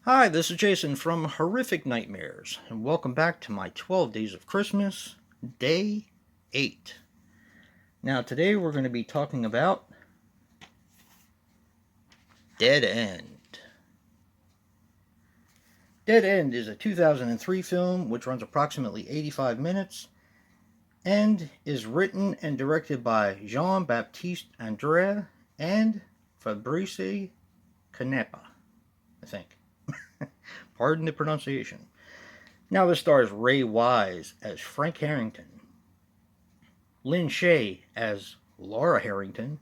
Hi, this is Jason from Horrific Nightmares, and welcome back to my 12 Days of Christmas, Day 8. Now, today we're going to be talking about Dead End. Dead End is a 2003 film which runs approximately 85 minutes and is written and directed by Jean-Baptiste Andre and Fabrice Canepa, I think. Pardon the pronunciation. Now this stars Ray Wise as Frank Harrington, Lynn Shay as Laura Harrington,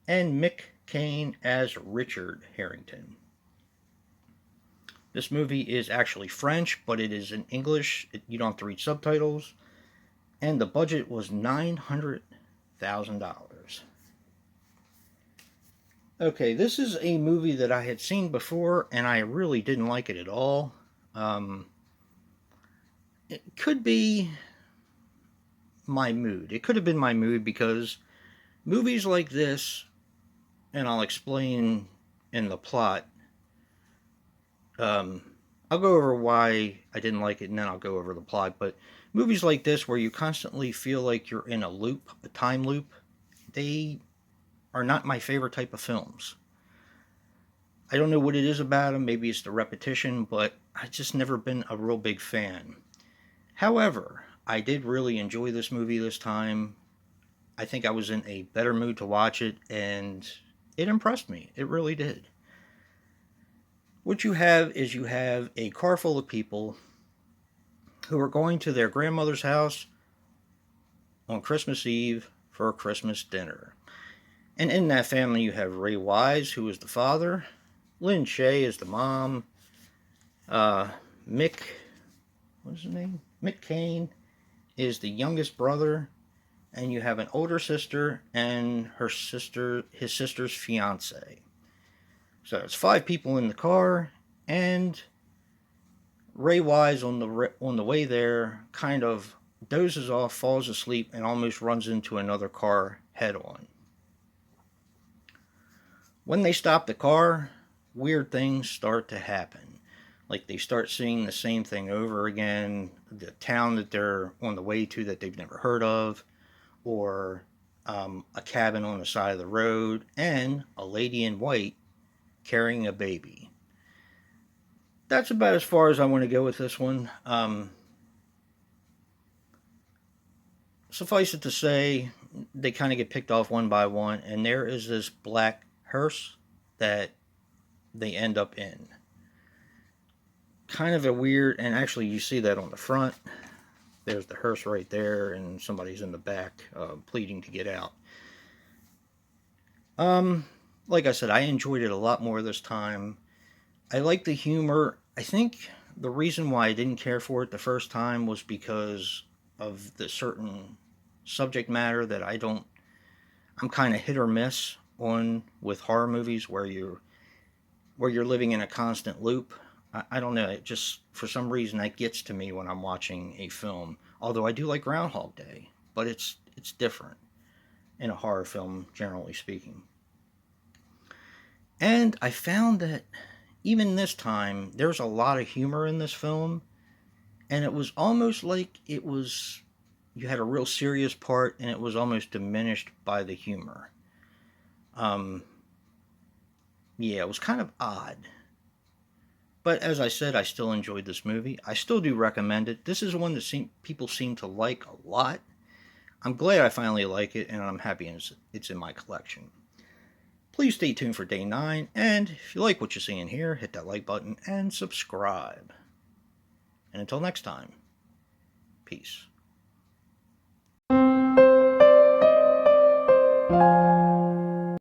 and Mick Cain as Richard Harrington. This movie is actually French, but it is in English. You don't have to read subtitles. And the budget was $900,000. Okay, this is a movie that I had seen before, and I really didn't like it at all. It could be my mood. It could have been my mood because movies like this, and I'll explain in the plot. I'll go over why I didn't like it, and then I'll go over the plot. But movies like this, where you constantly feel like you're in a loop, a time loop, they are not my favorite type of films. I don't know what it is about them. Maybe it's the repetition, but I've just never been a real big fan. However, I did really enjoy this movie this time. I think I was in a better mood to watch it, and it impressed me. It really did. What you have is you have a car full of people who are going to their grandmother's house on Christmas Eve for a Christmas dinner. And in that family, you have Ray Wise, who is the father, Lynn Shay is the mom, Mick, what's his name? Mick Cain is the youngest brother, and you have an older sister and his sister's fiance. So it's 5 people in the car, and Ray Wise on the way there kind of dozes off, falls asleep, and almost runs into another car head on. When they stop the car, weird things start to happen. Like they start seeing the same thing over again, the town that they're on the way to that they've never heard of, or a cabin on the side of the road, and a lady in white carrying a baby. That's about as far as I want to go with this one. Suffice it to say, they kind of get picked off one by one, and there is this black hearse that they end up in. Kind of a weird, and actually you see that on the front. There's the hearse right there, and somebody's in the back pleading to get out. Like I said, I enjoyed it a lot more this time. I like the humor. I think the reason why I didn't care for it the first time was because of the certain subject matter that I'm kind of hit or miss on with horror movies where you're living in a constant loop. I don't know, it just for some reason that gets to me when I'm watching a film. Although I do like Groundhog Day, but it's different in a horror film, generally speaking. And I found that even this time, there's a lot of humor in this film, and it was almost like you had a real serious part, and it was almost diminished by the humor. Um, yeah, it was kind of odd. But as I said, I still enjoyed this movie. I still do recommend it. This is one that people seem to like a lot. I'm glad I finally like it, and I'm happy it's in my collection. Please stay tuned for day 9, and if you like what you see in here, hit that like button and subscribe. And until next time, peace.